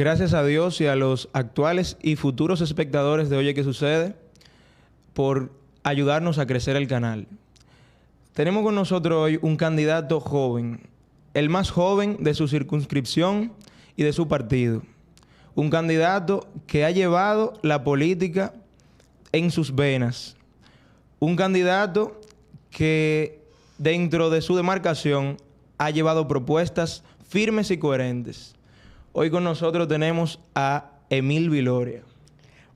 Gracias a Dios y a los actuales y futuros espectadores de Oye ¿Qué sucede? Por ayudarnos a crecer el canal. Tenemos con nosotros hoy un candidato joven, el más joven de su circunscripción y de su partido. Un candidato que ha llevado la política en sus venas. Un candidato que dentro de su demarcación ha llevado propuestas firmes y coherentes. Hoy con nosotros tenemos a Emil Viloria.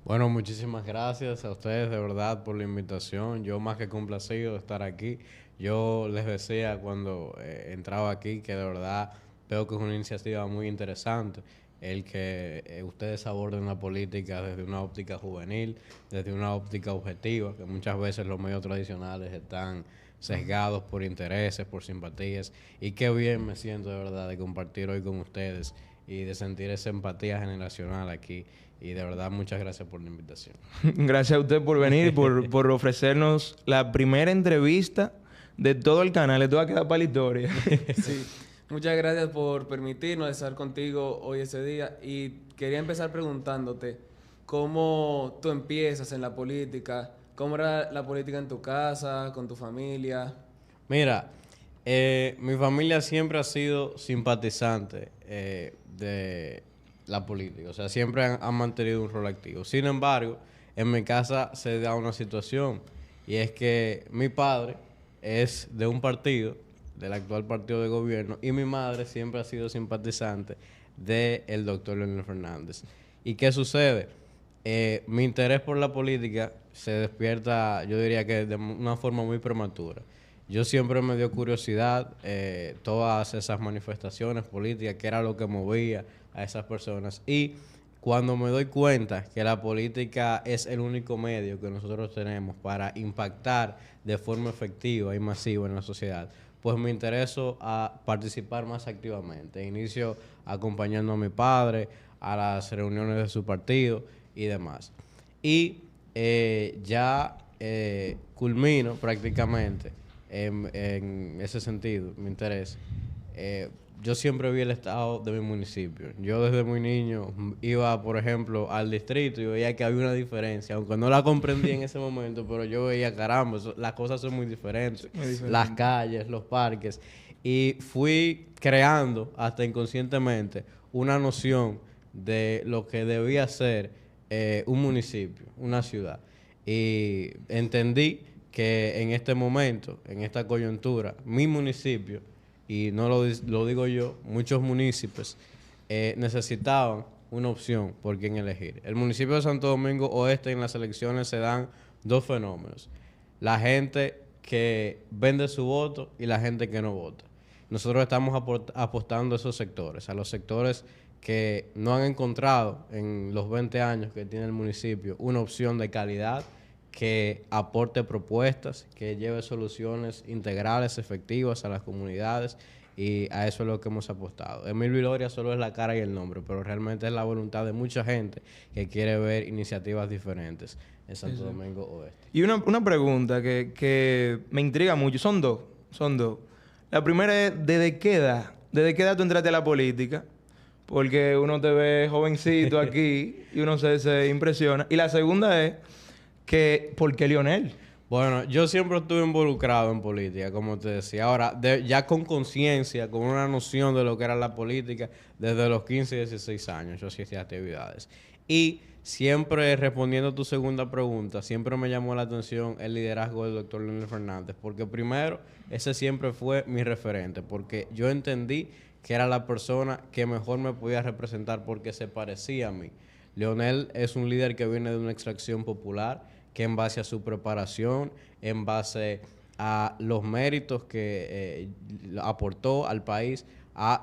Bueno, muchísimas gracias a ustedes de verdad por la invitación. Yo más que complacido de estar aquí. Yo les decía cuando entraba aquí que de verdad veo que es una iniciativa muy interesante el que ustedes aborden la política desde una óptica juvenil, desde una óptica objetiva, que muchas veces los medios tradicionales están sesgados por intereses, por simpatías. Y qué bien me siento de verdad de compartir hoy con ustedes y de sentir esa empatía generacional aquí. Y de verdad, muchas gracias por la invitación. Gracias a usted por venir, por ofrecernos la primera entrevista de todo el canal. Esto va a quedar para la historia. Sí, muchas gracias por permitirnos estar contigo hoy ese día. Y quería empezar preguntándote cómo tú empiezas en la política, cómo era la política en tu casa, con tu familia. Mira, mi familia siempre ha sido simpatizante de la política, o sea, siempre han mantenido un rol activo. Sin embargo, en mi casa se da una situación y es que mi padre es de un partido, del actual partido de gobierno, y mi madre siempre ha sido simpatizante del doctor Leonel Fernández. ¿Y qué sucede? Mi interés por la política se despierta, yo diría que de una forma muy prematura. Yo siempre me dio curiosidad todas esas manifestaciones políticas, qué era lo que movía a esas personas. Y cuando me doy cuenta que la política es el único medio que nosotros tenemos para impactar de forma efectiva y masiva en la sociedad, pues me intereso a participar más activamente. Inicio acompañando a mi padre a las reuniones de su partido y demás. Y culmino prácticamente en ese sentido, mi interés. Yo siempre vi el estado de mi municipio. Yo desde muy niño iba, por ejemplo, al distrito y veía que había una diferencia, aunque no la comprendí en ese momento, pero yo veía, caramba, las cosas son muy diferentes. Muy diferente. Las calles, los parques. Y fui creando, hasta inconscientemente, una noción de lo que debía ser un municipio, una ciudad. Y entendí que en este momento, en esta coyuntura, mi municipio, y no lo digo yo, muchos municipios necesitaban una opción por quién elegir. El municipio de Santo Domingo Oeste en las elecciones se dan dos fenómenos. La gente que vende su voto y la gente que no vota. Nosotros estamos apostando a esos sectores, a los sectores que no han encontrado en los 20 años que tiene el municipio una opción de calidad que aporte propuestas, que lleve soluciones integrales, efectivas a las comunidades, y a eso es lo que hemos apostado. Emil Viloria solo es la cara y el nombre, pero realmente es la voluntad de mucha gente que quiere ver iniciativas diferentes en Santo Domingo Oeste. Y una pregunta que me intriga mucho. Son dos. La primera es, ¿desde qué edad tú entraste a la política? Porque uno te ve jovencito aquí y uno se impresiona. Y la segunda es, ¿por qué Leonel? Bueno, yo siempre estuve involucrado en política, como te decía. Ahora, ya con conciencia, con una noción de lo que era la política, desde los 15 y 16 años yo hacía actividades. Y siempre, respondiendo a tu segunda pregunta, siempre me llamó la atención el liderazgo del doctor Leonel Fernández, porque primero, ese siempre fue mi referente, porque yo entendí que era la persona que mejor me podía representar porque se parecía a mí. Leonel es un líder que viene de una extracción popular, que en base a su preparación, en base a los méritos que aportó al país,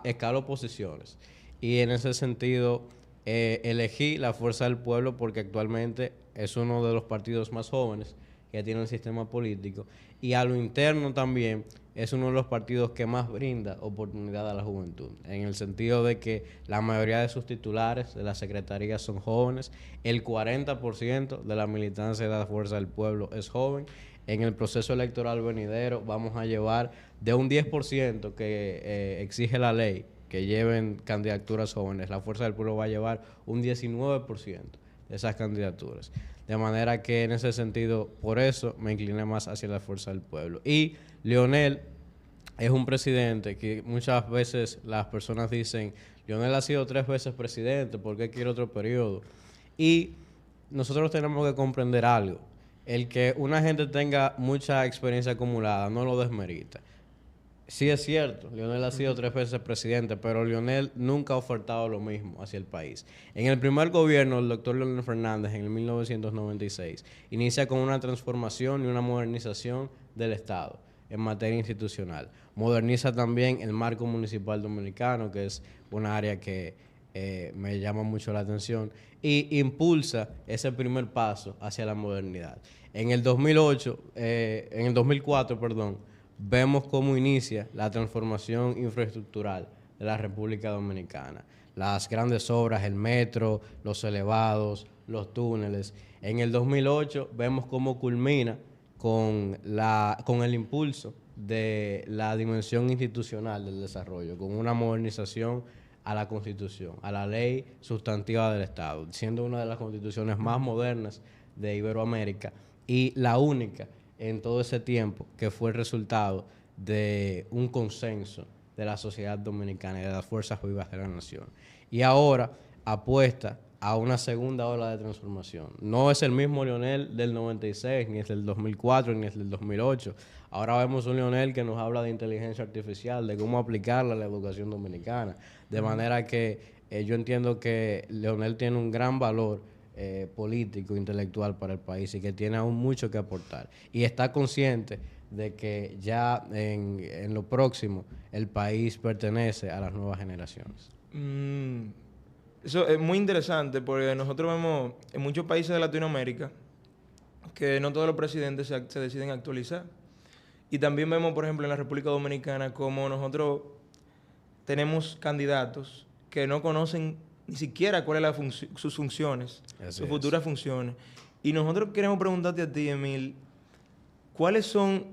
escaló posiciones. Y en ese sentido, elegí la Fuerza del Pueblo porque actualmente es uno de los partidos más jóvenes que tiene el sistema político. Y a lo interno también es uno de los partidos que más brinda oportunidad a la juventud, en el sentido de que la mayoría de sus titulares de la secretaría son jóvenes, el 40% de la militancia de la Fuerza del Pueblo es joven. En el proceso electoral venidero vamos a llevar de un 10% que exige la ley, que lleven candidaturas jóvenes, la Fuerza del Pueblo va a llevar un 19% de esas candidaturas. De manera que en ese sentido, por eso me incliné más hacia la Fuerza del Pueblo. Y Leonel es un presidente que muchas veces las personas dicen, Leonel ha sido 3 veces presidente, ¿por qué quiere otro periodo? Y nosotros tenemos que comprender algo. El que una gente tenga mucha experiencia acumulada no lo desmerita. Sí es cierto, Leonel ha sido 3 veces presidente, pero Leonel nunca ha ofertado lo mismo hacia el país. En el primer gobierno del doctor Leonel Fernández, en el 1996, inicia con una transformación y una modernización del Estado en materia institucional. Moderniza también el marco municipal dominicano, que es una área que me llama mucho la atención, y impulsa ese primer paso hacia la modernidad. En el 2004, perdón, vemos cómo inicia la transformación infraestructural de la República Dominicana. Las grandes obras, el metro, los elevados, los túneles. En el 2008 vemos cómo culmina con el impulso de la dimensión institucional del desarrollo, con una modernización a la Constitución, a la ley sustantiva del Estado, siendo una de las constituciones más modernas de Iberoamérica y la única en todo ese tiempo que fue el resultado de un consenso de la sociedad dominicana y de las fuerzas vivas de la nación. Y ahora apuesta a una segunda ola de transformación. No es el mismo Leonel del 96, ni es del 2004, ni es del 2008. Ahora vemos un Leonel que nos habla de inteligencia artificial, de cómo aplicarla a la educación dominicana. De manera que yo entiendo que Leonel tiene un gran valor político, intelectual para el país y que tiene aún mucho que aportar. Y está consciente de que ya en lo próximo el país pertenece a las nuevas generaciones. Eso es muy interesante porque nosotros vemos en muchos países de Latinoamérica que no todos los presidentes se deciden actualizar. Y también vemos, por ejemplo, en la República Dominicana como nosotros tenemos candidatos que no conocen ni siquiera cuáles son sus funciones, sus futuras funciones. Y nosotros queremos preguntarte a ti, Emil, ¿cuáles son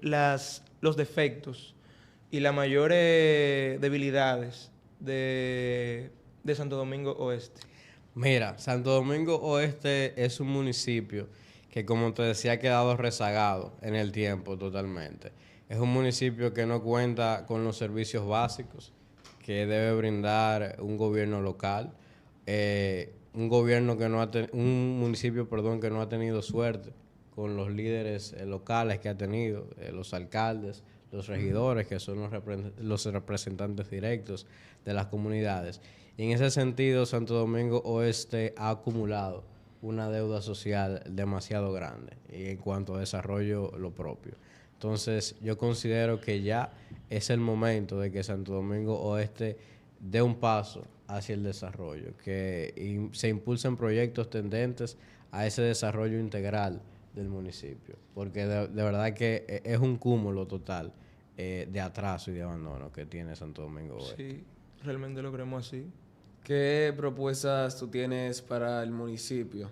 los defectos y las mayores debilidades de Santo Domingo Oeste? Mira, Santo Domingo Oeste es un municipio que, como te decía, ha quedado rezagado en el tiempo totalmente. Es un municipio que no cuenta con los servicios básicos que debe brindar un gobierno local, un municipio, perdón, que no ha tenido suerte con los líderes locales que ha tenido, los alcaldes, los regidores, que son los representantes directos de las comunidades. Y en ese sentido, Santo Domingo Oeste ha acumulado una deuda social demasiado grande y en cuanto a desarrollo lo propio. Entonces, yo considero que ya es el momento de que Santo Domingo Oeste dé un paso hacia el desarrollo, que se impulsen proyectos tendentes a ese desarrollo integral del municipio, porque de verdad que es un cúmulo total de atraso y de abandono que tiene Santo Domingo Oeste. Sí, realmente lo creemos así. ¿Qué propuestas tú tienes para el municipio,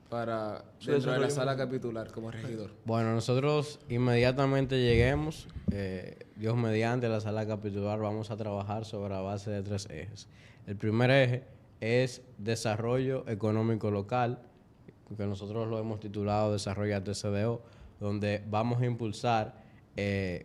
para dentro de la sala capitular como regidor? Bueno, nosotros inmediatamente lleguemos, Dios mediante, a la sala capitular, vamos a trabajar sobre la base de 3 ejes. El primer eje es desarrollo económico local, que nosotros lo hemos titulado Desarrollo TCDO, donde vamos a impulsar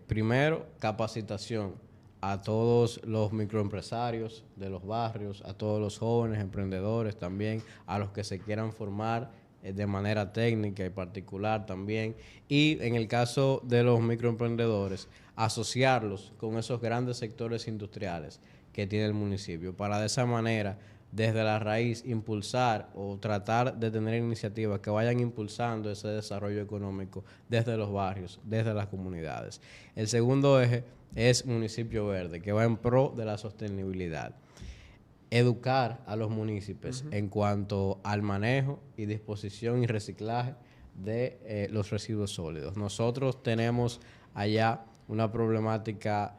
primero capacitación a todos los microempresarios de los barrios, a todos los jóvenes emprendedores también, a los que se quieran formar de manera técnica y particular también. Y en el caso de los microemprendedores, asociarlos con esos grandes sectores industriales que tiene el municipio, para de esa manera, desde la raíz, impulsar o tratar de tener iniciativas que vayan impulsando ese desarrollo económico desde los barrios, desde las comunidades. El segundo eje es Municipio Verde, que va en pro de la sostenibilidad. Educar a los municipios en cuanto al manejo y disposición y reciclaje de los residuos sólidos. Nosotros tenemos allá una problemática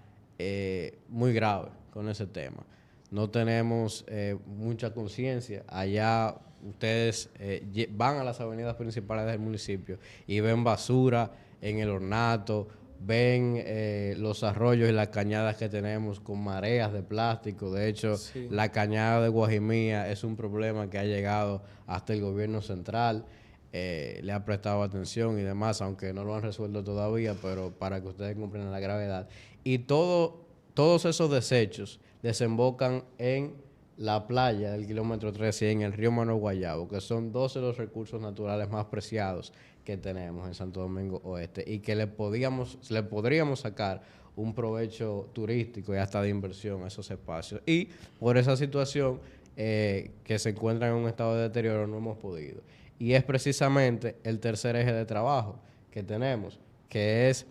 muy grave con ese tema. No tenemos mucha conciencia. Allá ustedes van a las avenidas principales del municipio y ven basura en el ornato ven los arroyos y las cañadas que tenemos con mareas de plástico. De hecho, Sí. la cañada de Guajimía es un problema que ha llegado hasta el gobierno central. Le ha prestado atención y demás, aunque no lo han resuelto todavía, pero para que ustedes comprendan la gravedad. Y todos esos desechos desembocan en la playa del kilómetro 13 y en el río Mano Guayabo, que son dos de los recursos naturales más preciados que tenemos en Santo Domingo Oeste y que le podríamos sacar un provecho turístico y hasta de inversión a esos espacios. Y por esa situación que se encuentra en un estado de deterioro no hemos podido. Y es precisamente el tercer eje de trabajo que tenemos, que es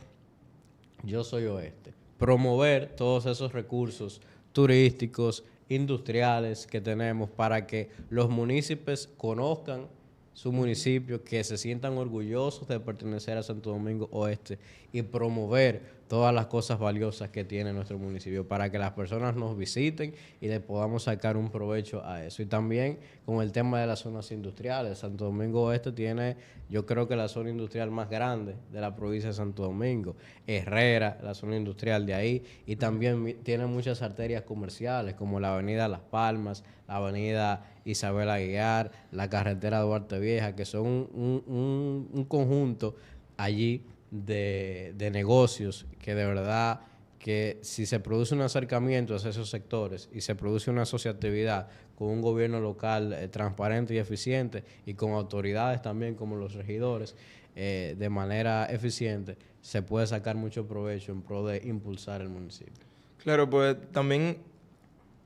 Yo Soy Oeste. Promover todos esos recursos turísticos, industriales que tenemos para que los municipios conozcan su municipio, que se sientan orgullosos de pertenecer a Santo Domingo Oeste y promover todas las cosas valiosas que tiene nuestro municipio para que las personas nos visiten y le podamos sacar un provecho a eso. Y también con el tema de las zonas industriales. Santo Domingo Oeste tiene, yo creo que la zona industrial más grande de la provincia de Santo Domingo. Herrera, la zona industrial de ahí. Y también tiene muchas arterias comerciales como la avenida Las Palmas, la avenida Isabel Aguiar, la carretera Duarte Vieja, que son un conjunto allí de negocios que de verdad que si se produce un acercamiento hacia esos sectores y se produce una asociatividad con un gobierno local transparente y eficiente y con autoridades también como los regidores de manera eficiente, se puede sacar mucho provecho en pro de impulsar el municipio. Claro, pues también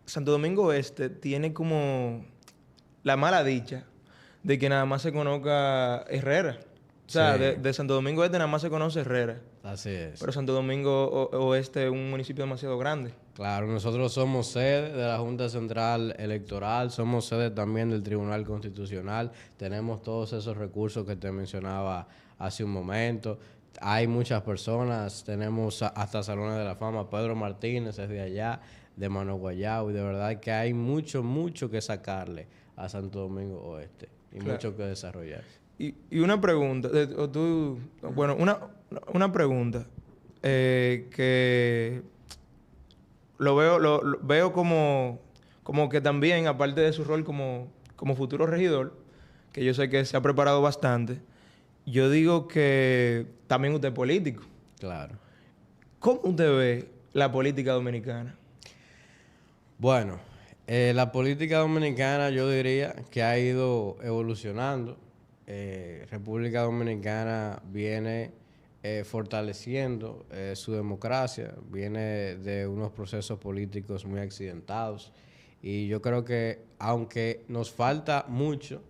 Santo Domingo Este tiene como la mala dicha de que nada más se conozca Herrera. O sea, Sí. de Santo Domingo Este nada más se conoce Herrera. Así es. Pero Santo Domingo Oeste es un municipio demasiado grande. Claro, nosotros somos sede de la Junta Central Electoral, somos sede también del Tribunal Constitucional, tenemos todos esos recursos que te mencionaba hace un momento. Hay muchas personas, tenemos hasta Salones de la Fama. Pedro Martínez es de allá, de Mano Guayabo, y de verdad que hay mucho que sacarle a Santo Domingo Oeste y Claro. mucho que desarrollar. Y una pregunta, bueno, una pregunta que lo veo como que también, aparte de su rol como futuro regidor, que yo sé que se ha preparado bastante, yo digo que también usted es político. Claro. ¿Cómo usted ve la política dominicana? Bueno, la política dominicana yo diría que ha ido evolucionando. República Dominicana viene fortaleciendo su democracia, viene de unos procesos políticos muy accidentados y yo creo que aunque nos falta mucho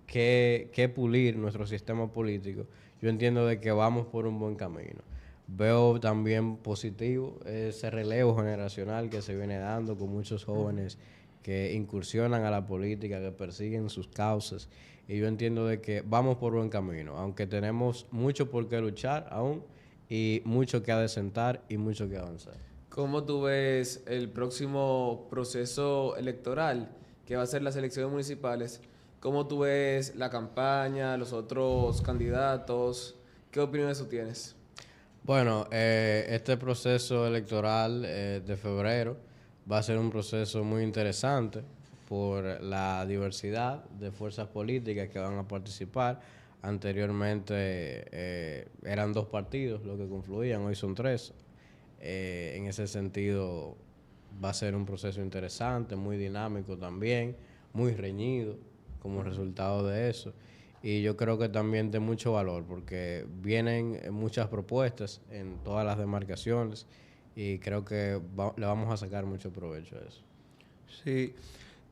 que pulir nuestro sistema político, yo entiendo de que vamos por un buen camino. Veo también positivo ese relevo generacional que se viene dando con muchos jóvenes que incursionan a la política, que persiguen sus causas. Y yo entiendo de que vamos por buen camino, aunque tenemos mucho por qué luchar aún y mucho que adecentar y mucho que avanzar. ¿Cómo tú ves el próximo proceso electoral, que va a ser las elecciones municipales? ¿Cómo tú ves la campaña, los otros candidatos? ¿Qué opiniones tú tienes? Bueno, este proceso electoral de febrero va a ser un proceso muy interesante por la diversidad de fuerzas políticas que van a participar. Anteriormente eran 2 partidos los que confluían, hoy son 3. En ese sentido va a ser un proceso interesante, muy dinámico también, muy reñido como resultado de eso. Y yo creo que también de mucho valor porque vienen muchas propuestas en todas las demarcaciones y creo que le vamos a sacar mucho provecho a eso. Sí.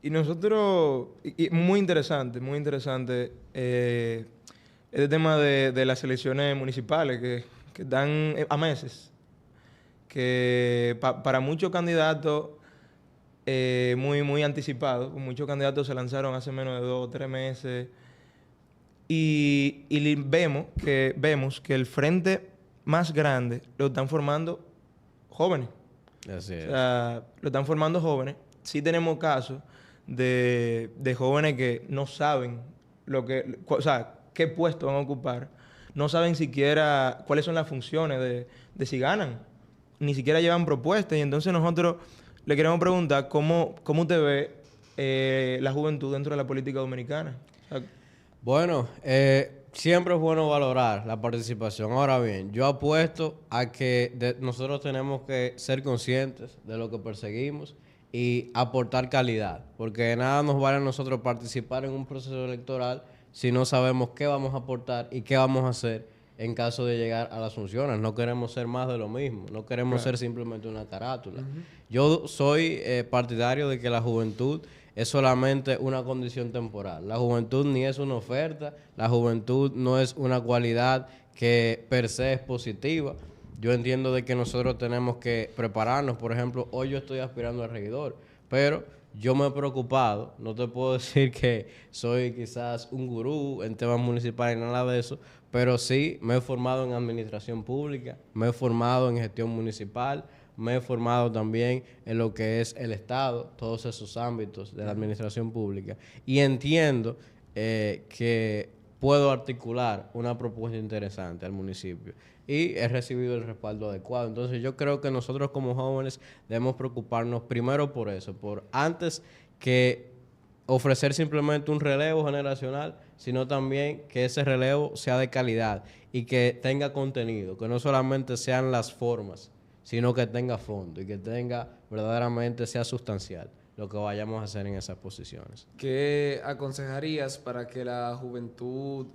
Y nosotros, y muy interesante este tema de las elecciones municipales que están a meses. Que para muchos candidatos muy anticipados, muchos candidatos se lanzaron hace menos de 2 o 3 meses. Y vemos que el frente más grande lo están formando jóvenes. Así es. O sea, lo están formando jóvenes. Sí tenemos casos de jóvenes que no saben qué puesto van a ocupar. no saben siquiera cuáles son las funciones de si ganan. Ni siquiera llevan propuestas. Y entonces nosotros le queremos preguntar cómo usted ve la juventud dentro de la política dominicana. O sea, Bueno, siempre es bueno valorar la participación. Ahora bien, yo apuesto a que nosotros tenemos que ser conscientes de lo que perseguimos y aportar calidad, porque de nada nos vale a nosotros participar en un proceso electoral si no sabemos qué vamos a aportar y qué vamos a hacer en caso de llegar a las funciones. No queremos ser más de lo mismo, no queremos ser simplemente una carátula. Yo soy partidario de que la juventud es solamente una condición temporal. La juventud ni es una oferta, la juventud no es una cualidad que per se es positiva. Yo entiendo de que nosotros tenemos que prepararnos. Por ejemplo, hoy yo estoy aspirando a regidor, pero yo me he preocupado. No te puedo decir que soy quizás un gurú en temas municipales y nada de eso, pero sí me he formado en administración pública, me he formado en gestión municipal, me he formado también en lo que es el Estado, todos esos ámbitos de la administración pública. Y entiendo que puedo articular una propuesta interesante al municipio. Y he recibido el respaldo adecuado. Entonces yo creo que nosotros como jóvenes debemos preocuparnos primero por eso, por antes que ofrecer simplemente un relevo generacional, sino también que ese relevo sea de calidad y que tenga contenido, que no solamente sean las formas, sino que tenga fondo y que tenga verdaderamente sea sustancial lo que vayamos a hacer en esas posiciones. ¿Qué aconsejarías para que la juventud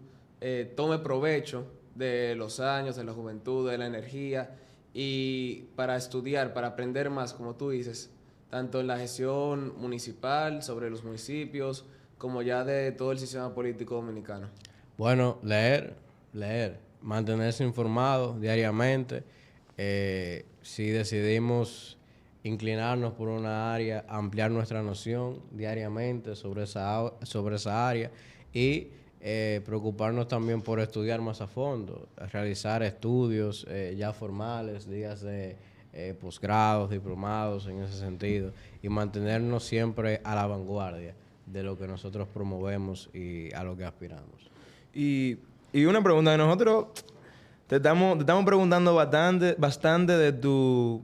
tome provecho de los años, de la juventud, de la energía y para estudiar, para aprender más, como tú dices, tanto en la gestión municipal, sobre los municipios, como ya de todo el sistema político dominicano? Bueno, leer, mantenerse informado diariamente. Si decidimos inclinarnos por una área, ampliar nuestra noción diariamente sobre esa área y preocuparnos también por estudiar más a fondo, realizar estudios ya formales, días de posgrados, diplomados en ese sentido, y mantenernos siempre a la vanguardia de lo que nosotros promovemos y a lo que aspiramos. Y una pregunta, que nosotros te estamos preguntando bastante de tu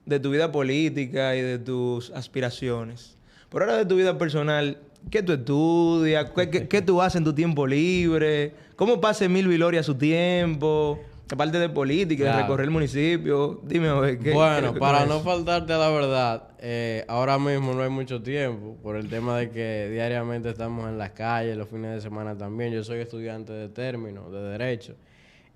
vida política y de tus aspiraciones. Por ahora, de tu vida personal, ¿qué tú estudias? ¿Qué tú haces en tu tiempo libre? ¿Cómo pasa Emil Viloria su tiempo? Aparte de política, de recorrer el municipio. Dime, a ver, Bueno, ¿qué para es? no faltarte a la verdad, ahora mismo no hay mucho tiempo por el tema de que diariamente estamos en las calles, los fines de semana también. Yo soy estudiante de término, de Derecho.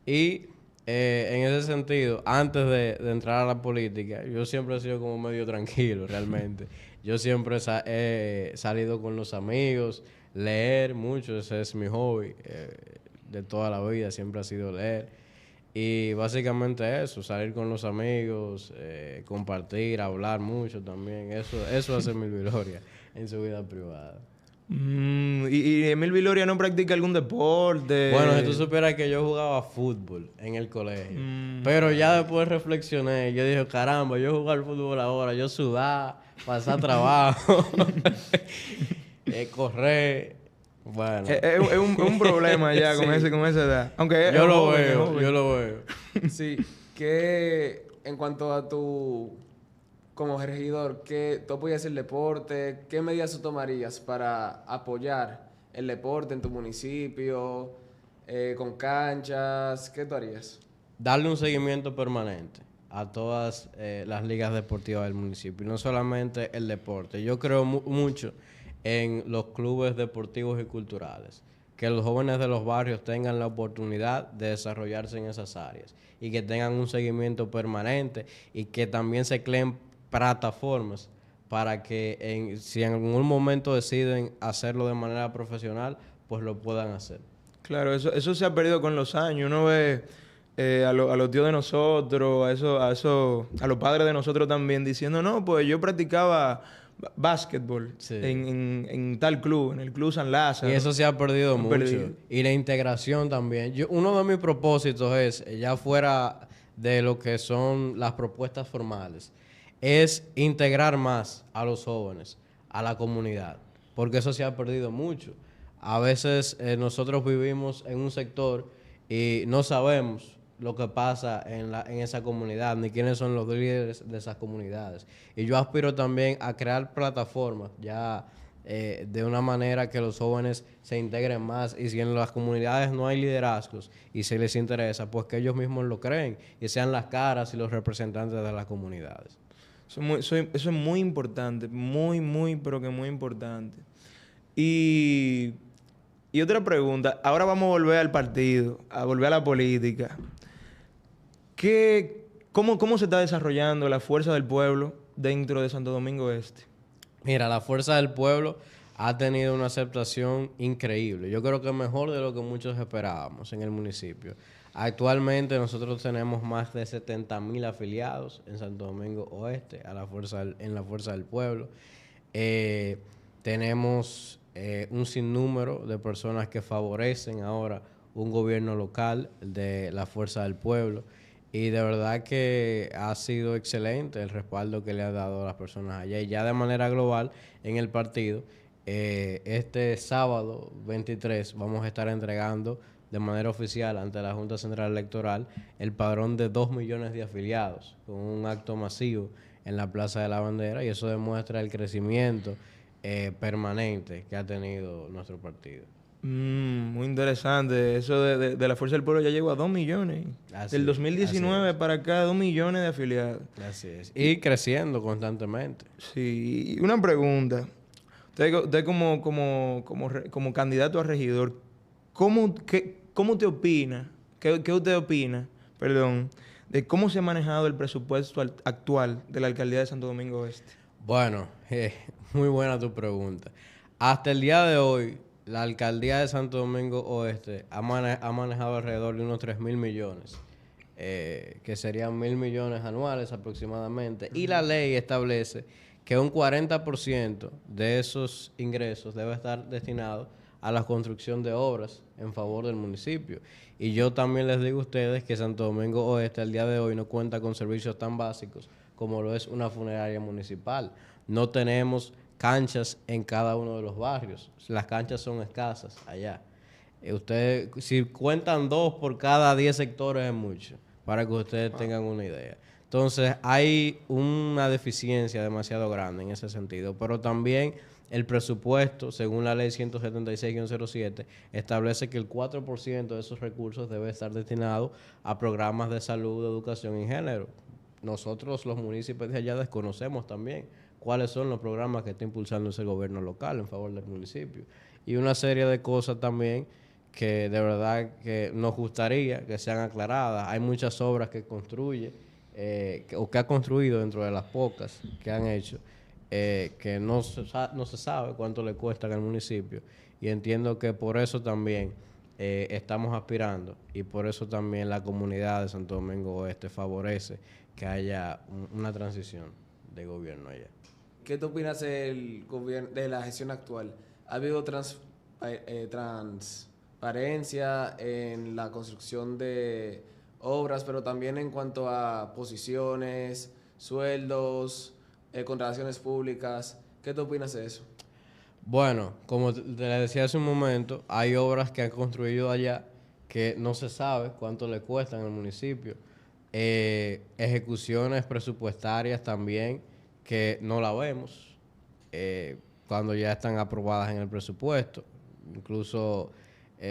Y en ese sentido, antes de entrar a la política, yo siempre he sido como medio tranquilo realmente. Yo siempre he salido con los amigos, leer mucho, ese es mi hobby de toda la vida, siempre ha sido leer. Y básicamente eso, salir con los amigos, compartir, hablar mucho también. Eso hace Emil Viloria en su vida privada. ¿Y Emil Viloria no practica algún deporte? Bueno, si tú supieras que yo jugaba fútbol en el colegio, pero ya después reflexioné, yo dije, caramba, yo jugar fútbol ahora, yo sudar, pasar trabajo, correr, bueno. Es un problema ya con esa edad. Aunque Yo es lo joven, es veo, joven. yo lo veo. Sí, que en cuanto a tu, como regidor, ¿qué tú apoyas el deporte? ¿Qué medidas tú tomarías para apoyar el deporte en tu municipio, con canchas? ¿Qué tú harías? Darle un seguimiento permanente a todas las ligas deportivas del municipio, y no solamente el deporte. Yo creo mucho en los clubes deportivos y culturales, que los jóvenes de los barrios tengan la oportunidad de desarrollarse en esas áreas y que tengan un seguimiento permanente y que también se creen plataformas para que si en algún momento deciden hacerlo de manera profesional, pues lo puedan hacer. Claro, eso se ha perdido con los años. Uno ve a los tíos de nosotros, a los padres de nosotros también, diciendo, no, pues yo practicaba básquetbol Sí. en tal club, en el Club San Lázaro. Y eso se ha perdido Han mucho. perdido. Y la integración también. Uno de mis propósitos es, ya fuera de lo que son las propuestas formales, es integrar más a los jóvenes, a la comunidad, porque eso se ha perdido mucho. A veces nosotros vivimos en un sector y no sabemos lo que pasa en esa comunidad, ni quiénes son los líderes de esas comunidades. Y yo aspiro también a crear plataformas ya de una manera que los jóvenes se integren más, y si en las comunidades no hay liderazgos y se les interesa, pues que ellos mismos lo creen y sean las caras y los representantes de las comunidades. Eso es muy importante, pero que muy importante. Y otra pregunta, ahora vamos a volver al partido, a volver a la política. ¿Cómo se está desarrollando la fuerza del pueblo dentro de Santo Domingo Este? Mira, la Fuerza del Pueblo ha tenido una aceptación increíble. Yo creo que mejor de lo que muchos esperábamos en el municipio. Actualmente nosotros tenemos más de 70,000 afiliados en Santo Domingo Oeste en la Fuerza del Pueblo. Tenemos un sinnúmero de personas que favorecen ahora un gobierno local de la Fuerza del Pueblo. Y de verdad que ha sido excelente el respaldo que le ha dado a las personas allá. Y ya de manera global en el partido, este sábado 23 vamos a estar entregando de manera oficial ante la Junta Central Electoral el padrón de 2 millones de afiliados, con un acto masivo en la Plaza de la Bandera, y eso demuestra el crecimiento permanente que ha tenido nuestro partido. Muy interesante. Eso de la Fuerza del Pueblo ya llegó a 2 millones. Del 2019 para acá, 2 millones de afiliados. Así es. Y creciendo constantemente. Sí. Y una pregunta. Usted como candidato a regidor, ¿cómo te opina? ¿Qué usted opina, perdón, de cómo se ha manejado el presupuesto actual de la alcaldía de Santo Domingo Este? Bueno, muy buena tu pregunta. Hasta el día de hoy, la alcaldía de Santo Domingo Oeste ha manejado alrededor de unos 3,000 millones, que serían 1,000 millones anuales aproximadamente. Y la ley establece que un 40% de esos ingresos debe estar destinado a la construcción de obras en favor del municipio. Y yo también les digo a ustedes que Santo Domingo Oeste al día de hoy no cuenta con servicios tan básicos como lo es una funeraria municipal. No tenemos canchas en cada uno de los barrios. Las canchas son escasas allá. Ustedes, si cuentan 2 por cada 10 sectores es mucho, para que ustedes tengan una idea. Entonces, hay una deficiencia demasiado grande en ese sentido, pero también el presupuesto, según la ley 176-07, establece que el 4% de esos recursos debe estar destinado a programas de salud, educación y género. Nosotros, los municipios de allá, desconocemos también cuáles son los programas que está impulsando ese gobierno local en favor del municipio. Y una serie de cosas también que de verdad que nos gustaría que sean aclaradas. Hay muchas obras que construye o que ha construido dentro de las pocas que han hecho, que no se sabe cuánto le cuestan al municipio. Y entiendo que por eso también estamos aspirando, y por eso también la comunidad de Santo Domingo Oeste favorece que haya una transición de gobierno allá. ¿Qué te opinas del gobierno, de la gestión actual? ¿Ha habido transparencia en la construcción de obras, pero también en cuanto a posiciones, sueldos, contrataciones públicas? ¿Qué te opinas de eso? Bueno, como te decía hace un momento, hay obras que han construido allá que no se sabe cuánto le cuestan al municipio. Ejecuciones presupuestarias también que no la vemos cuando ya están aprobadas en el presupuesto. Incluso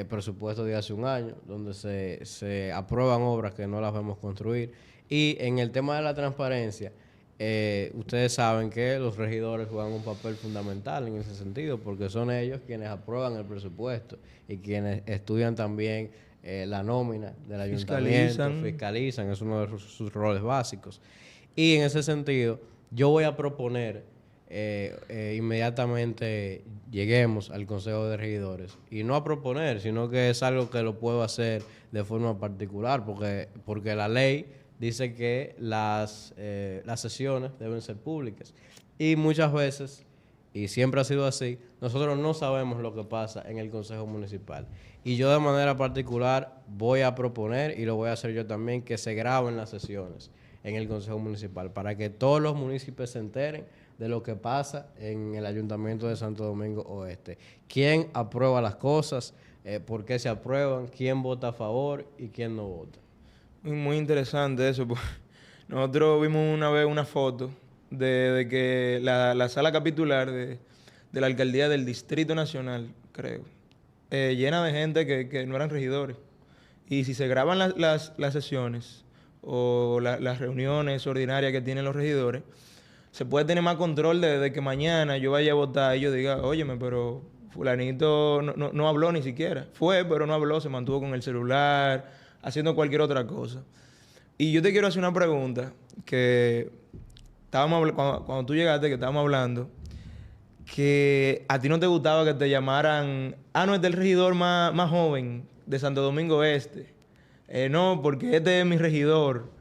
presupuesto de hace un año, donde se aprueban obras que no las vemos construir. Y en el tema de la transparencia, ustedes saben que los regidores juegan un papel fundamental en ese sentido, porque son ellos quienes aprueban el presupuesto y quienes estudian también la nómina del ayuntamiento, fiscalizan, es uno de sus roles básicos. Y en ese sentido, yo voy a proponer inmediatamente lleguemos al Consejo de Regidores, y no a proponer, sino que es algo que lo puedo hacer de forma particular, porque la ley dice que las sesiones deben ser públicas, y muchas veces, y siempre ha sido así, nosotros no sabemos lo que pasa en el Consejo Municipal. Y yo de manera particular voy a proponer, y lo voy a hacer yo también, que se graben las sesiones en el Consejo Municipal, para que todos los municipios se enteren de lo que pasa en el Ayuntamiento de Santo Domingo Oeste. Quién aprueba las cosas, por qué se aprueban, quién vota a favor y quién no vota. Muy interesante eso. Pues. Nosotros vimos una vez una foto de que la sala capitular de la alcaldía del Distrito Nacional, creo, llena de gente que no eran regidores. Y si se graban las sesiones o las reuniones ordinarias que tienen los regidores, se puede tener más control de que mañana yo vaya a votar y yo diga, óyeme, pero fulanito no habló ni siquiera. Fue, pero no habló, se mantuvo con el celular, haciendo cualquier otra cosa. Y yo te quiero hacer una pregunta que cuando tú llegaste, que estábamos hablando, que a ti no te gustaba que te llamaran, no, este es el regidor más joven de Santo Domingo Este. No, porque este es mi regidor.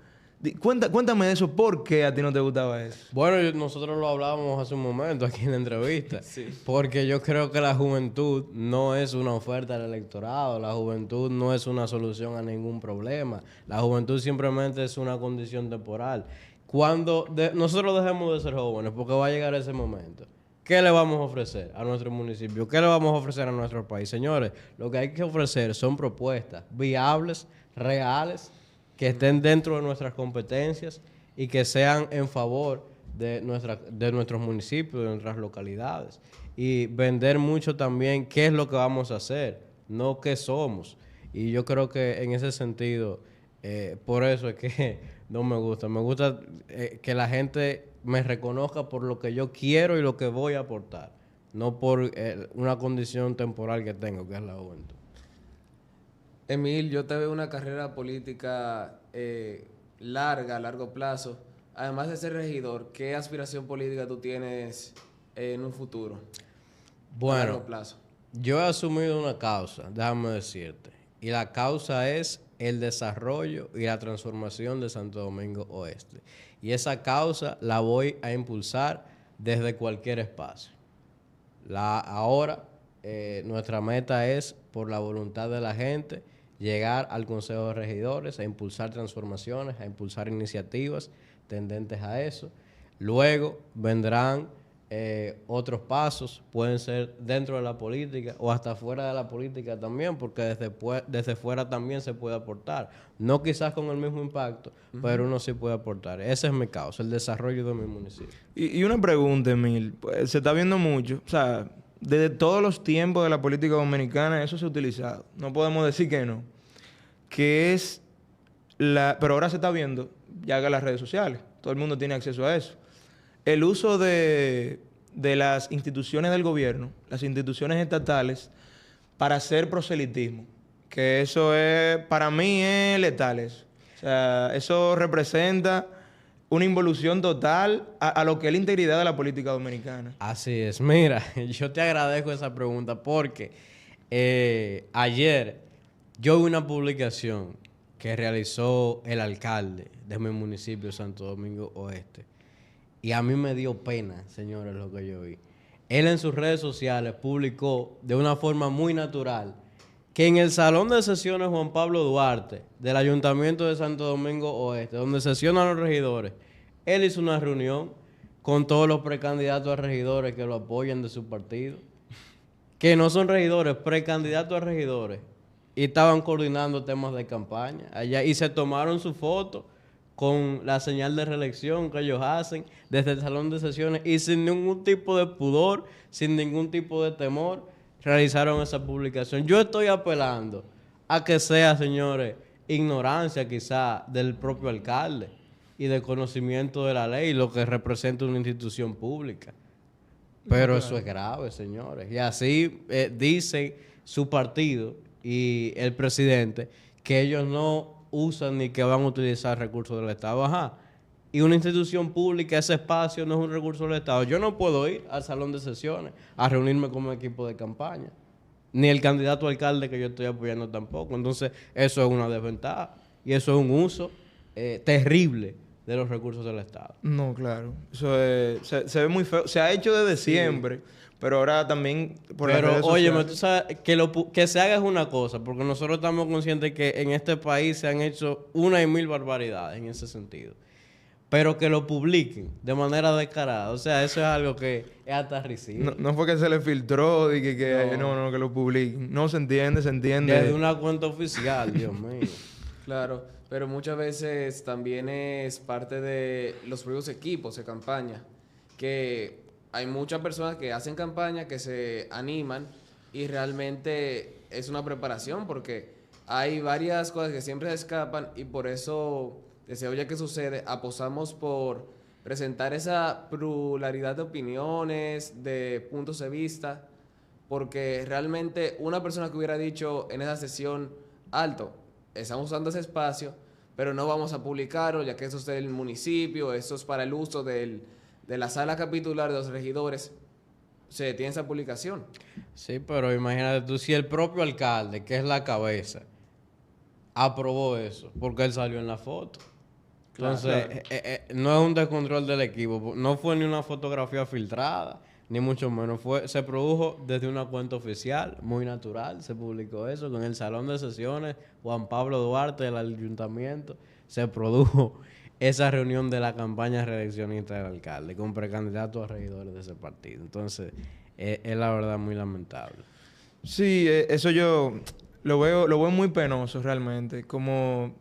Cuéntame de eso, ¿por qué a ti no te gustaba eso? Bueno, nosotros lo hablábamos hace un momento aquí en la entrevista. Sí. Porque yo creo que la juventud no es una oferta al electorado, la juventud no es una solución a ningún problema. La juventud simplemente es una condición temporal. Cuando nosotros dejemos de ser jóvenes, porque va a llegar ese momento, ¿qué le vamos a ofrecer a nuestro municipio? ¿Qué le vamos a ofrecer a nuestro país? Señores, lo que hay que ofrecer son propuestas viables, reales, que estén dentro de nuestras competencias y que sean en favor de nuestros municipios, de nuestras localidades. Y vender mucho también qué es lo que vamos a hacer, no qué somos. Y yo creo que en ese sentido, por eso es que no me gusta. Me gusta que la gente me reconozca por lo que yo quiero y lo que voy a aportar, no por una condición temporal que tengo, que es la juventud. Emil, yo te veo una carrera política larga, a largo plazo. Además de ser regidor, ¿qué aspiración política tú tienes en un futuro? A Bueno, largo plazo. yo he asumido una causa, déjame decirte. Y la causa es el desarrollo y la transformación de Santo Domingo Oeste. Y esa causa la voy a impulsar desde cualquier espacio. Ahora, nuestra meta es, por la voluntad de la gente, llegar al Consejo de Regidores a impulsar transformaciones, a impulsar iniciativas tendentes a eso. Luego vendrán otros pasos, pueden ser dentro de la política o hasta fuera de la política también, porque desde fuera también se puede aportar. No quizás con el mismo impacto, pero uno sí puede aportar. Esa es mi causa, el desarrollo de mi municipio. Y una pregunta, Emil. Pues, se está viendo mucho. O sea, desde todos los tiempos de la política dominicana eso se ha utilizado. No podemos decir que no. Pero ahora se está viendo, ya que las redes sociales. Todo el mundo tiene acceso a eso. El uso de las instituciones del gobierno, las instituciones estatales, para hacer proselitismo. Que eso es, para mí, es letal eso. O sea, eso representa una involución total a lo que es la integridad de la política dominicana. Así es. Mira, yo te agradezco esa pregunta porque ayer yo vi una publicación que realizó el alcalde de mi municipio, Santo Domingo Oeste. Y a mí me dio pena, señores, lo que yo vi. Él en sus redes sociales publicó de una forma muy natural que en el Salón de Sesiones Juan Pablo Duarte del Ayuntamiento de Santo Domingo Oeste, donde sesionan los regidores, él hizo una reunión con todos los precandidatos a regidores que lo apoyan de su partido, que no son regidores, precandidatos a regidores, y estaban coordinando temas de campaña allá y se tomaron su foto con la señal de reelección que ellos hacen desde el salón de sesiones y sin ningún tipo de pudor, sin ningún tipo de temor, realizaron esa publicación. Yo estoy apelando a que sea, señores, ignorancia quizá del propio alcalde y de conocimiento de la ley, lo que representa una institución pública. Pero eso es grave, señores. Y así dice su partido y el presidente que ellos no usan ni que van a utilizar recursos del Estado. Ajá. Y una institución pública, ese espacio no es un recurso del Estado. Yo no puedo ir al salón de sesiones a reunirme con un equipo de campaña. Ni el candidato a alcalde que yo estoy apoyando tampoco. Entonces, eso es una desventaja. Y eso es un uso terrible de los recursos del Estado. No, claro. Eso se ve muy feo. Se ha hecho desde siempre. Pero ahora también por las redes oye, sociales. tú sabes que se haga es una cosa, porque nosotros estamos conscientes que en este país se han hecho 1,000 barbaridades en ese sentido. pero que lo publiquen de manera descarada. O sea, eso es algo que es hasta risible. No fue que se le filtró y que no, que lo publiquen. No, se entiende. Desde una cuenta oficial, Dios mío. Claro, pero muchas veces también es parte de los propios equipos de campaña, que hay muchas personas que hacen campaña, que se animan y realmente es una preparación porque hay varias cosas que siempre se escapan y por eso, desde Oye ¿Qué Sucede?, apostamos por presentar esa pluralidad de opiniones, de puntos de vista, porque realmente una persona que hubiera dicho en esa sesión, alto, estamos usando ese espacio, pero no vamos a publicarlo, ya que eso es del municipio, eso es para el uso de la sala capitular de los regidores, se detiene esa publicación. Sí, pero imagínate tú, si el propio alcalde, que es la cabeza, aprobó eso, porque él salió en la foto. Entonces, no es un descontrol del equipo. No fue ni una fotografía filtrada, ni mucho menos. Se produjo desde una cuenta oficial, muy natural. Se publicó eso con el salón de sesiones Juan Pablo Duarte del ayuntamiento. Se produjo esa reunión de la campaña reeleccionista del alcalde con precandidatos a regidores de ese partido. Entonces, es la verdad muy lamentable. Sí, eso yo lo veo muy penoso realmente. Como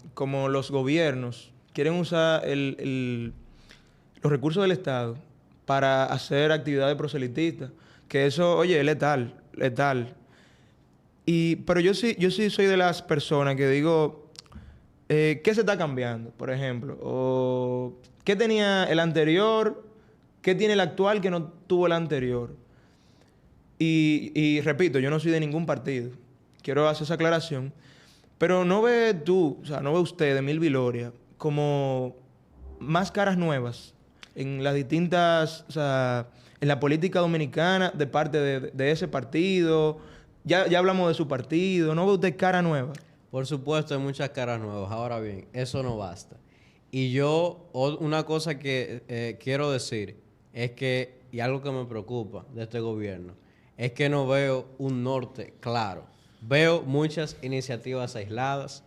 los gobiernos quieren usar los recursos del Estado para hacer actividades proselitistas. Que eso, oye, es letal. Pero yo sí soy de las personas que digo, ¿qué se está cambiando? Por ejemplo, o ¿qué tenía el anterior? ¿Qué tiene el actual que no tuvo el anterior? Y repito, yo no soy de ningún partido. Quiero hacer esa aclaración. Pero no ve usted, Emil Viloria, como más caras nuevas en las distintas, en la política dominicana de parte de ese partido. Ya hablamos de su partido. ¿No ve usted cara nueva? Por supuesto, hay muchas caras nuevas. Ahora bien, eso no basta. Y una cosa que quiero decir es que, y algo que me preocupa de este gobierno, es que no veo un norte claro. Veo muchas iniciativas aisladas,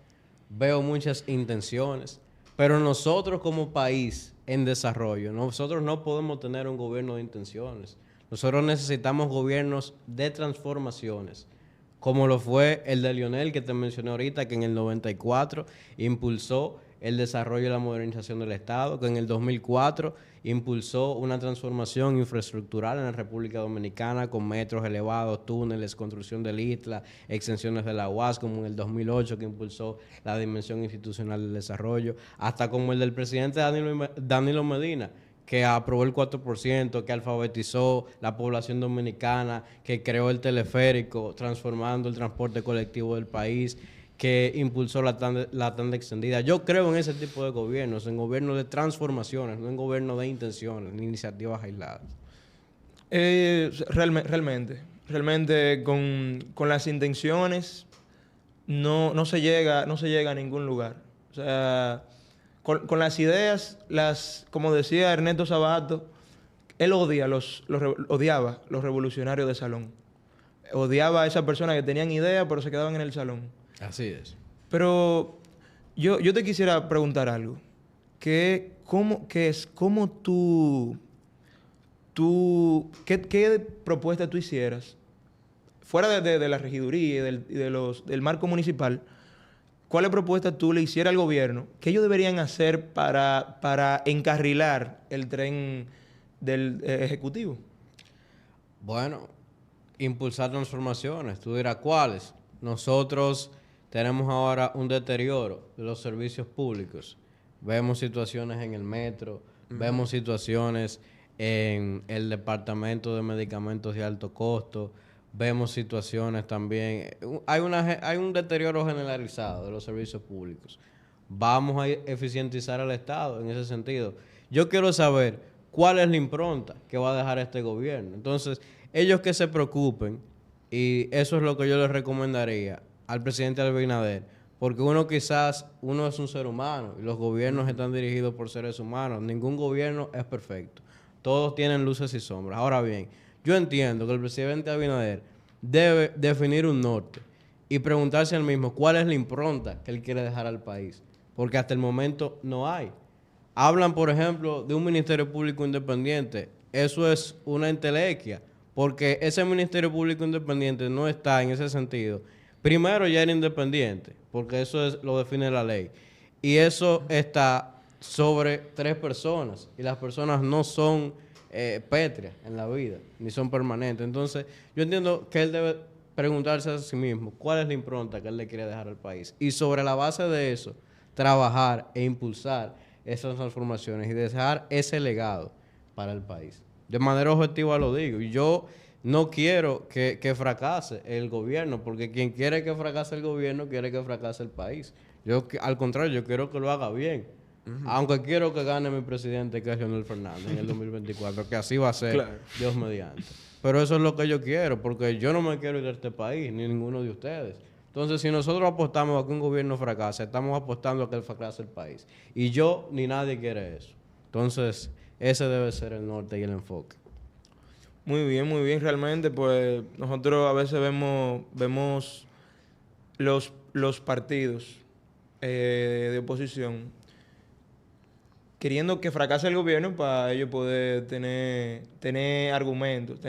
veo muchas intenciones, pero nosotros como país en desarrollo, nosotros no podemos tener un gobierno de intenciones. Nosotros necesitamos gobiernos de transformaciones, como lo fue el de Lionel, que te mencioné ahorita, que en el 94 impulsó el desarrollo y la modernización del Estado, que en el 2004 impulsó una transformación infraestructural en la República Dominicana con metros elevados, túneles, construcción del ISLA, extensiones de la UAS, como en el 2008 que impulsó la dimensión institucional del desarrollo, hasta como el del presidente Danilo Medina, que aprobó el 4%, que alfabetizó la población dominicana, que creó el teleférico, transformando el transporte colectivo del país, que impulsó la tanda extendida. Yo creo en ese tipo de gobiernos, en gobiernos de transformaciones, no en gobiernos de intenciones, ni iniciativas aisladas. Realmente con las intenciones no se llega a ningún lugar. O sea, con las ideas, como decía Ernesto Sabato, él odiaba los revolucionarios de salón. Odiaba a esas personas que tenían ideas pero se quedaban en el salón. Así es. Pero yo te quisiera preguntar algo. ¿Cómo qué propuesta tú hicieras fuera de la regiduría y del marco municipal? ¿Cuáles propuestas tú le hicieras al gobierno? ¿Qué ellos deberían hacer para encarrilar el tren del Ejecutivo? Bueno, impulsar transformaciones. Tú dirás, ¿cuáles? Nosotros tenemos ahora un deterioro de los servicios públicos. Vemos situaciones en el metro, vemos situaciones en el departamento de medicamentos de alto costo, vemos situaciones también. Hay un deterioro generalizado de los servicios públicos. Vamos a eficientizar al Estado en ese sentido. Yo quiero saber cuál es la impronta que va a dejar este gobierno. Entonces, ellos que se preocupen, y eso es lo que yo les recomendaría al presidente Abinader, porque uno es un ser humano y los gobiernos están dirigidos por seres humanos. Ningún gobierno es perfecto. Todos tienen luces y sombras. Ahora bien, yo entiendo que el presidente Abinader debe definir un norte y preguntarse al mismo cuál es la impronta que él quiere dejar al país, porque hasta el momento no hay. hablan, por ejemplo, de un Ministerio Público Independiente. Eso es una entelequia, porque ese Ministerio Público Independiente no está en ese sentido. Primero ya era independiente, porque lo define la ley. Y eso está sobre 3 personas, y las personas no son pétreas en la vida, ni son permanentes. Entonces, yo entiendo que él debe preguntarse a sí mismo cuál es la impronta que él le quiere dejar al país. Y sobre la base de eso, trabajar e impulsar esas transformaciones y dejar ese legado para el país. De manera objetiva lo digo. Y yo no quiero que fracase el gobierno, porque quien quiere que fracase el gobierno, quiere que fracase el país. Al contrario, yo quiero que lo haga bien. Aunque quiero que gane mi presidente, que es Leonel Fernández, en el 2024, que así va a ser, claro. Dios mediante. Pero eso es lo que yo quiero, porque yo no me quiero ir de este país, ni ninguno de ustedes. Entonces, si nosotros apostamos a que un gobierno fracase, estamos apostando a que él fracase el país. Y yo ni nadie quiere eso. Entonces, ese debe ser el norte y el enfoque. Muy bien. Realmente, pues, nosotros a veces vemos los partidos de oposición queriendo que fracase el gobierno para ellos poder tener argumentos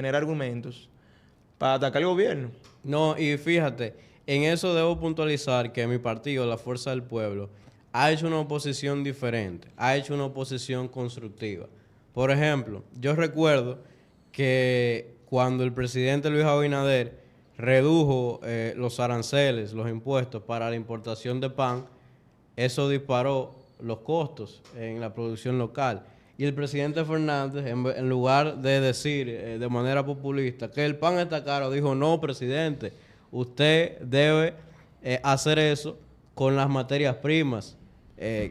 para atacar al gobierno. No, y fíjate, en eso debo puntualizar que mi partido, la Fuerza del Pueblo, ha hecho una oposición diferente, ha hecho una oposición constructiva. Por ejemplo, yo recuerdo que cuando el presidente Luis Abinader redujo los aranceles, los impuestos para la importación de pan, eso disparó los costos en la producción local. Y el presidente Fernández, en lugar de decir de manera populista que el pan está caro, dijo: no, presidente, usted debe hacer eso con las materias primas.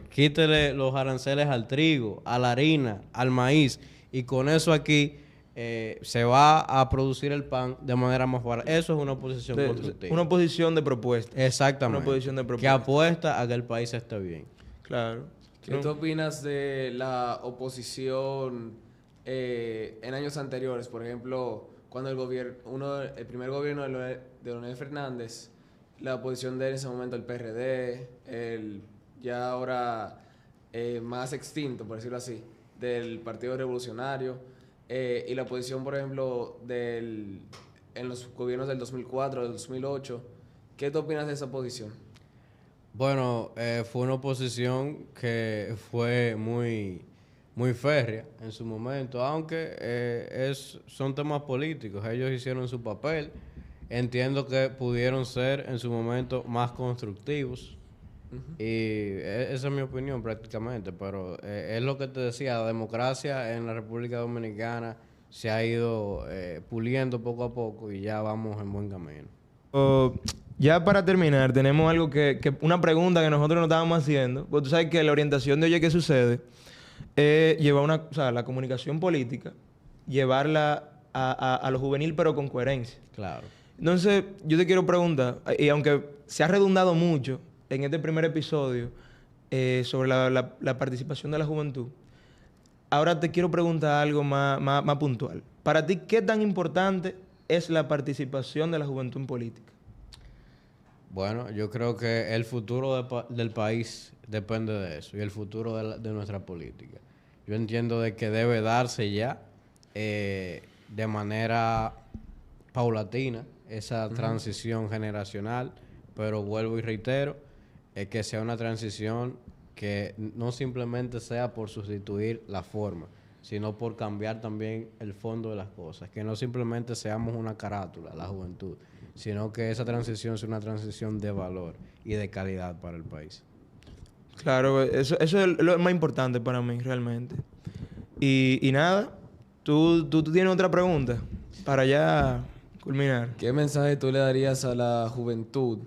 Quítele los aranceles al trigo, a la harina, al maíz, y con eso aquí se va a producir el pan de manera más barata. Eso es una oposición constructiva. Una oposición de propuestas. Exactamente. Una oposición de propuestas. Que apuesta a que el país esté bien. Claro. ¿Qué tú opinas de la oposición en años anteriores? Por ejemplo, cuando el primer gobierno de Leonel Fernández, la oposición de él en ese momento, el PRD, el ya ahora más extinto, por decirlo así, del Partido Revolucionario, y la oposición, por ejemplo, en los gobiernos del 2004, del 2008. ¿Qué tú opinas de esa oposición? Bueno, fue una oposición que fue muy férrea en su momento, aunque son temas políticos. Ellos hicieron su papel. Entiendo que pudieron ser en su momento más constructivos. Y esa es mi opinión prácticamente, pero es lo que te decía, la democracia en la República Dominicana se ha ido puliendo poco a poco y ya vamos en buen camino. Ya para terminar, tenemos algo una pregunta que nosotros nos estábamos haciendo, porque tú sabes que la orientación de Oye ¿Qué sucede? Llevar la comunicación política, llevarla a lo juvenil pero con coherencia. Claro. Entonces, yo te quiero preguntar, y aunque se ha redundado mucho en este primer episodio sobre la participación de la juventud, ahora te quiero preguntar algo más puntual. Para ti, ¿qué tan importante es la participación de la juventud en política? Bueno, yo creo que el futuro del país depende de eso y el futuro de nuestra política. Yo entiendo de que debe darse ya de manera paulatina esa transición generacional, pero vuelvo y reitero, que sea una transición que no simplemente sea por sustituir la forma, sino por cambiar también el fondo de las cosas, que no simplemente seamos una carátula, la juventud, sino que esa transición sea una transición de valor y de calidad para el país. Claro, eso es lo más importante para mí, realmente. Y nada, ¿tú tienes otra pregunta para ya culminar? ¿Qué mensaje tú le darías a la juventud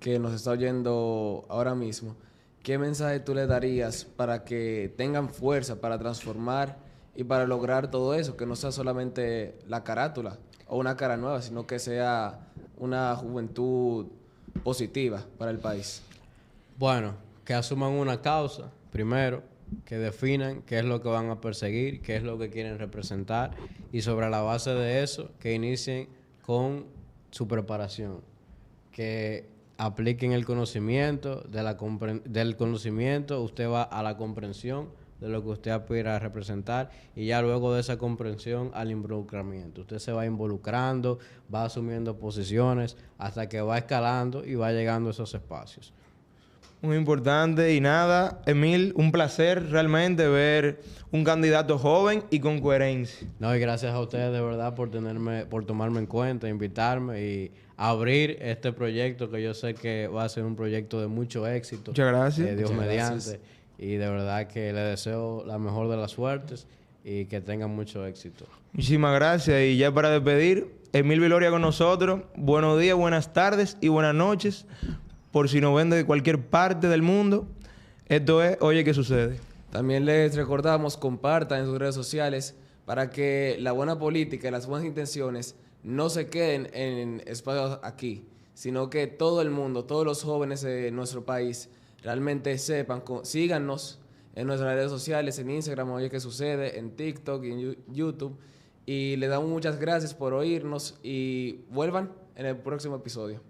que nos está oyendo ahora mismo? ¿Qué mensaje tú le darías para que tengan fuerza para transformar y para lograr todo eso? Que no sea solamente la carátula o una cara nueva, sino que sea una juventud positiva para el país. Bueno, que asuman una causa, primero, que definan qué es lo que van a perseguir, qué es lo que quieren representar, y sobre la base de eso, que inicien con su preparación, que apliquen el conocimiento, del conocimiento usted va a la comprensión de lo que usted aspira a representar y ya luego de esa comprensión al involucramiento. Usted se va involucrando, va asumiendo posiciones hasta que va escalando y va llegando a esos espacios. Muy importante y nada, Emil, un placer realmente ver un candidato joven y con coherencia. No, y gracias a ustedes de verdad por tomarme en cuenta, invitarme y abrir este proyecto que yo sé que va a ser un proyecto de mucho éxito. Muchas gracias. Dios Muchas mediante. gracias. Y de verdad que le deseo la mejor de las suertes y que tengan mucho éxito. Muchísimas gracias. Y ya para despedir, Emil Viloria con nosotros. Buenos días, buenas tardes y buenas noches. Por si nos ven de cualquier parte del mundo. Esto es Oye, ¿qué sucede? También les recordamos, compartan en sus redes sociales para que la buena política y las buenas intenciones no se queden en espacios aquí, sino que todo el mundo, todos los jóvenes de nuestro país realmente sepan, síganos en nuestras redes sociales, en Instagram, Oye, ¿qué sucede? En TikTok y en YouTube. Y les damos muchas gracias por oírnos y vuelvan en el próximo episodio.